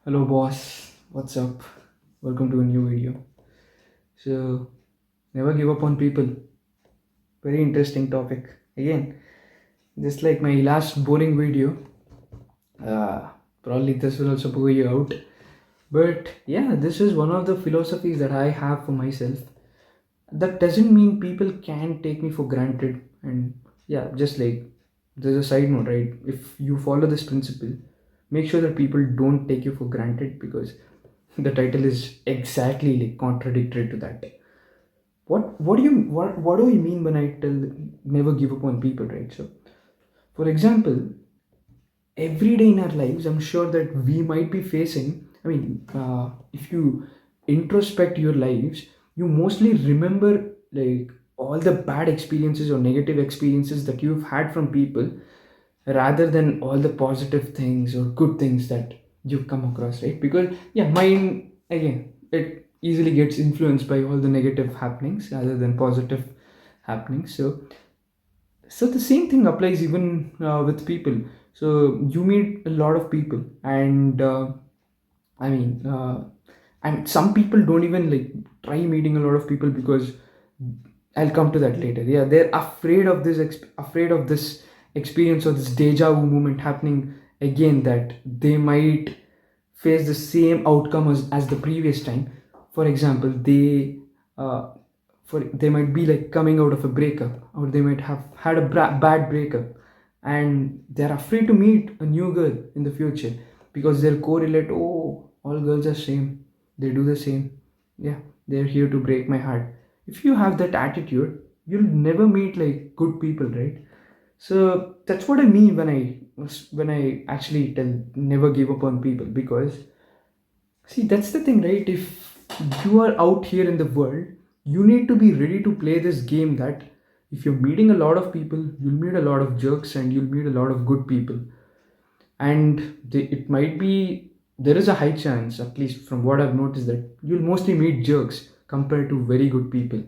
Hello, boss. What's up? Welcome to a new video. So, never give up on people. Very interesting topic. Again, just like my last bowling video, uh, probably this will also bore you out. But yeah, this is one of the philosophies that I have for myself. That doesn't mean people can take me for granted. And yeah, just like there's a side note, right? If you follow this principle, make sure that people don't take you for granted because the title is exactly like contradictory to that. What do I mean when I tell never give up on people, right? So for example, every day in our lives, I'm sure that we might be facing, if you introspect your lives, you mostly remember like all the bad experiences or negative experiences that you've had from people rather than all the positive things or good things that you've come across, right? Because yeah, mine again, it easily gets influenced by all the negative happenings rather than positive happenings. So the same thing applies even with people. So you meet a lot of people, and I mean, and some people don't even like try meeting a lot of people because I'll come to that later. Yeah, they're afraid of afraid of this experience or this deja vu moment happening again, that they might face the same outcome as the previous time. For example, uh, they might be like coming out of a breakup, or they might have had a bad breakup, and they're afraid to meet a new girl in the future because they'll correlate, oh, all girls are same, they do the same, yeah, they're here to break my heart. If you have that attitude, you'll never meet like good people, right? So that's what I mean when I actually tell never give up on people. Because see, that's the thing, right? If you are out here in the world, you need to be ready to play this game. That if you're meeting a lot of people, you'll meet a lot of jerks and you'll meet a lot of good people. And it might be, there is a high chance, at least from what I've noticed, that you'll mostly meet jerks compared to very good people.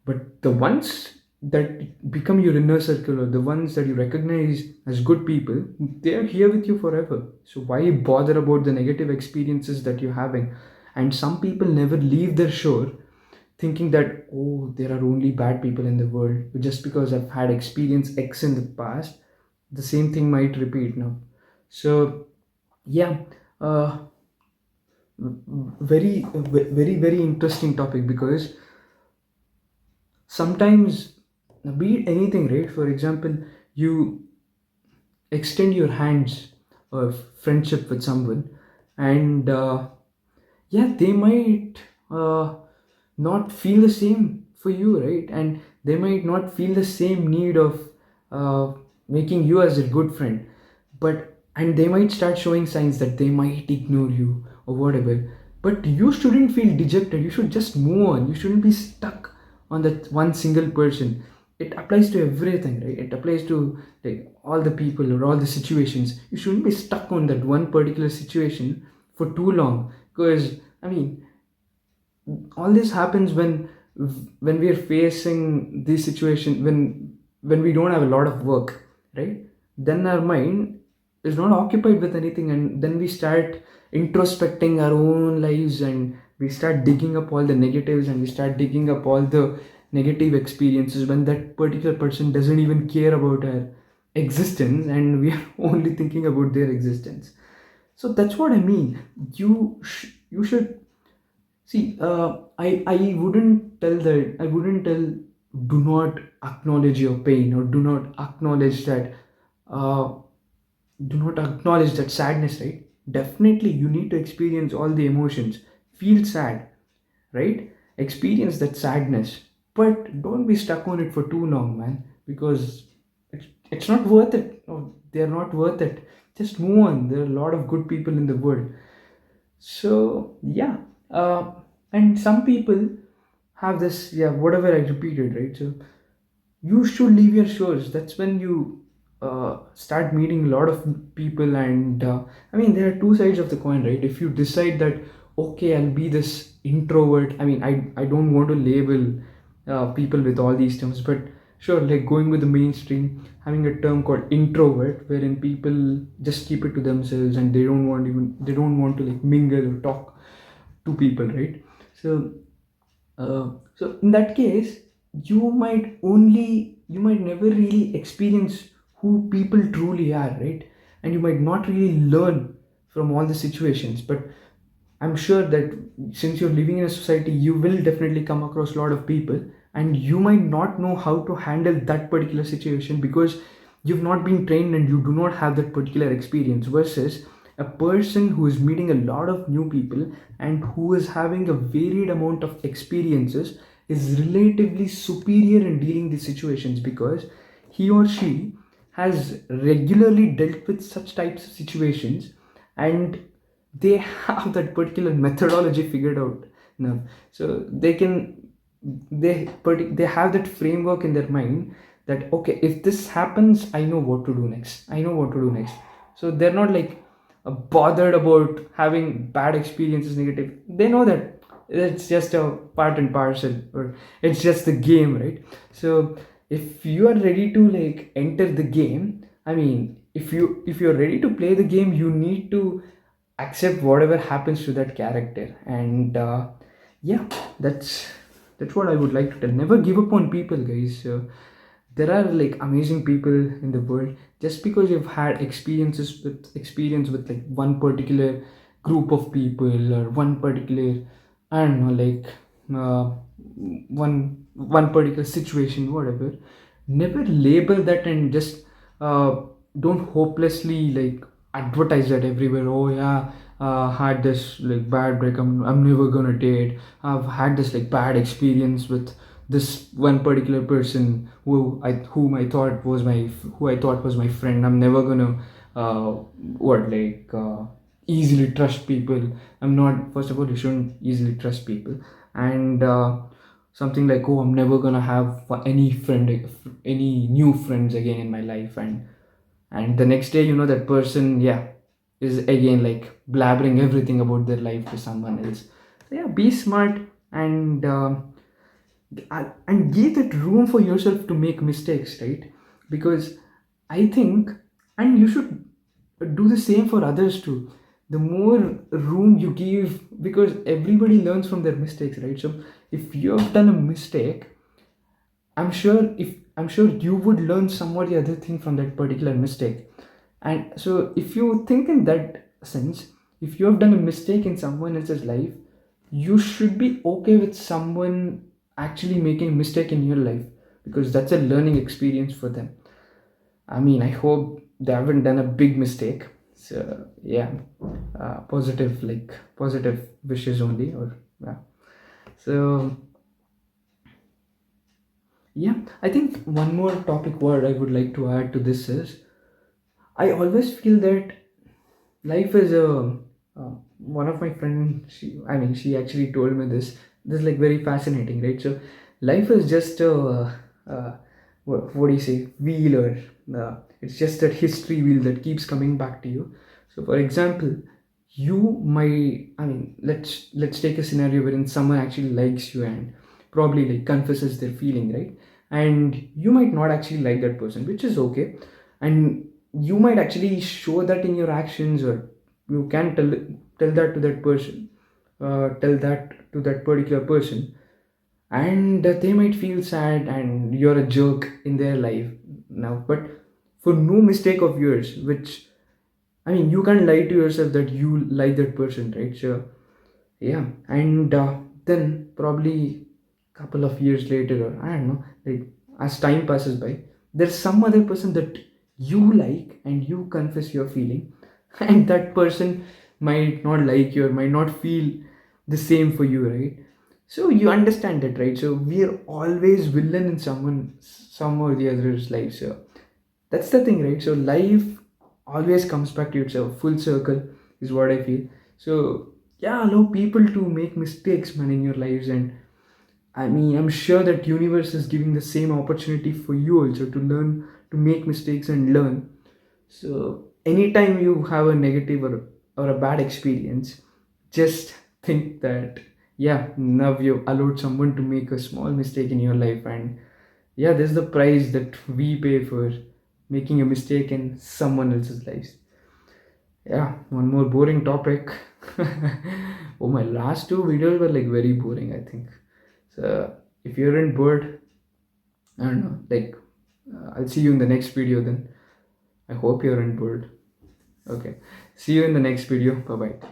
But the ones that become your inner circle, or the ones that you recognize as good people, they're here with you forever. So why bother about the negative experiences that you're having? And some people never leave their shore thinking that, oh, there are only bad people in the world. Just because I've had experience X in the past, the same thing might repeat now. So yeah, uh, very interesting topic. Because sometimes, be it anything, right? For example, you extend your hands of friendship with someone, and yeah, they might not feel the same for you, right? And they might not feel the same need of uh, making you as a good friend. But and they might start showing signs that they might ignore you or whatever. But you shouldn't feel dejected, you should just move on. You shouldn't be stuck on that one single person. It applies to everything, right? It applies to like all the people or all the situations. You shouldn't be stuck on that one particular situation for too long. Because I mean, all this happens when we are facing this situation, when we don't have a lot of work, right? Then our mind is not occupied with anything, and then we start introspecting our own lives, and we start digging up all the negatives, and we start digging up all the negative experiences when that particular person doesn't even care about our existence, and we are only thinking about their existence. So that's what I mean. You should see, I wouldn't tell that, I wouldn't tell do not acknowledge your pain, or uh, do not acknowledge that sadness, right? Definitely, you need to experience all the emotions. Feel sad, right? Experience that sadness, but don't be stuck on it for too long, man, because it's not worth it. No, they're not worth it. Just move on. There are a lot of good people in the world. So yeah, and some people have this, yeah, whatever I repeated, right? So you should leave your shores. That's when you start meeting a lot of people. And I mean, there are two sides of the coin, right? If you decide that, okay, I'll be this introvert. I mean, I don't want to label people with all these terms, but sure, like going with the mainstream, having a term called introvert, wherein people just keep it to themselves and they don't want to like mingle or talk to people, right? So so in that case, you might never really experience who people truly are, right? And you might not really learn from all the situations. But I'm sure that since you're living in a society, you will definitely come across a lot of people, and you might not know how to handle that particular situation because you've not been trained and you do not have that particular experience. Versus a person who is meeting a lot of new people and who is having a varied amount of experiences is relatively superior in dealing these situations because he or she has regularly dealt with such types of situations, and they have that particular methodology figured out now. So they have that framework in their mind that okay, if this happens, I know what to do next, so they're not like bothered about having bad experiences, negative. They know that it's just a part and parcel, or it's just the game, right? So if you are ready to like enter the game, I mean, if you're ready to play the game, you need to accept whatever happens to that character. And yeah, that's that's what I would like to tell. Never give up on people, guys. There are like amazing people in the world. Just because you've had experience with like one particular group of people or one particular, I don't know, like one particular situation, whatever, never label that and just don't hopelessly like advertise that everywhere. Oh yeah, had this like bad break, I'm never gonna date. I've had this like bad experience with this one particular person who I thought was my friend. I'm never gonna easily trust people. I'm not, first of all, you shouldn't easily trust people. And something like, oh, I'm never gonna have any new friends again in my life. And the next day, that person, yeah, is again like blabbering everything about their life to someone else. So yeah, be smart, and give that room for yourself to make mistakes, right? Because I think, and you should do the same for others too. The more room you give, because everybody learns from their mistakes, right? So if you have done a mistake, I'm sure you would learn some or the other thing from that particular mistake. And so if you think in that sense, if you have done a mistake in someone else's life, you should be okay with someone actually making a mistake in your life, because that's a learning experience for them. I mean, I hope they haven't done a big mistake. So yeah, positive wishes only. Or yeah. So yeah, I think one more topic word I would like to add to this is, I always feel that life is a one of my friends, she actually told me this is like very fascinating, right? So life is just a what do you say, wheel, or it's just that history wheel that keeps coming back to you. So for example, you might, I mean, let's take a scenario wherein someone actually likes you and probably like confesses their feeling, right? And you might not actually like that person, which is okay. And you might actually show that in your actions, or you can tell that to that person, tell that to that particular person, and they might feel sad and you're a jerk in their life now. But for no mistake of yours, which, I mean, you can't lie to yourself that you like that person, right? So yeah. And then probably couple of years later, or I don't know, like as time passes by, there's some other person that you like and you confess your feeling, and that person might not like you or might not feel the same for you, right? So you understand that, right? So we're always villain in some or the other's life. So that's the thing, right? So life always comes back to itself, full circle, is what I feel. So yeah, allow people to make mistakes, man, in your lives. And I mean, I'm sure that universe is giving the same opportunity for you also to learn, to make mistakes and learn. So anytime you have a negative or a bad experience, just think that, yeah, now you've allowed someone to make a small mistake in your life, and Yeah, this is the price that we pay for making a mistake in someone else's lives. Yeah, one more boring topic. Oh, my last two videos were like very boring, I think. So if you're in bored, I don't know, like I'll see you in the next video then. I hope you're in bored. Okay. See you in the next video. Bye bye.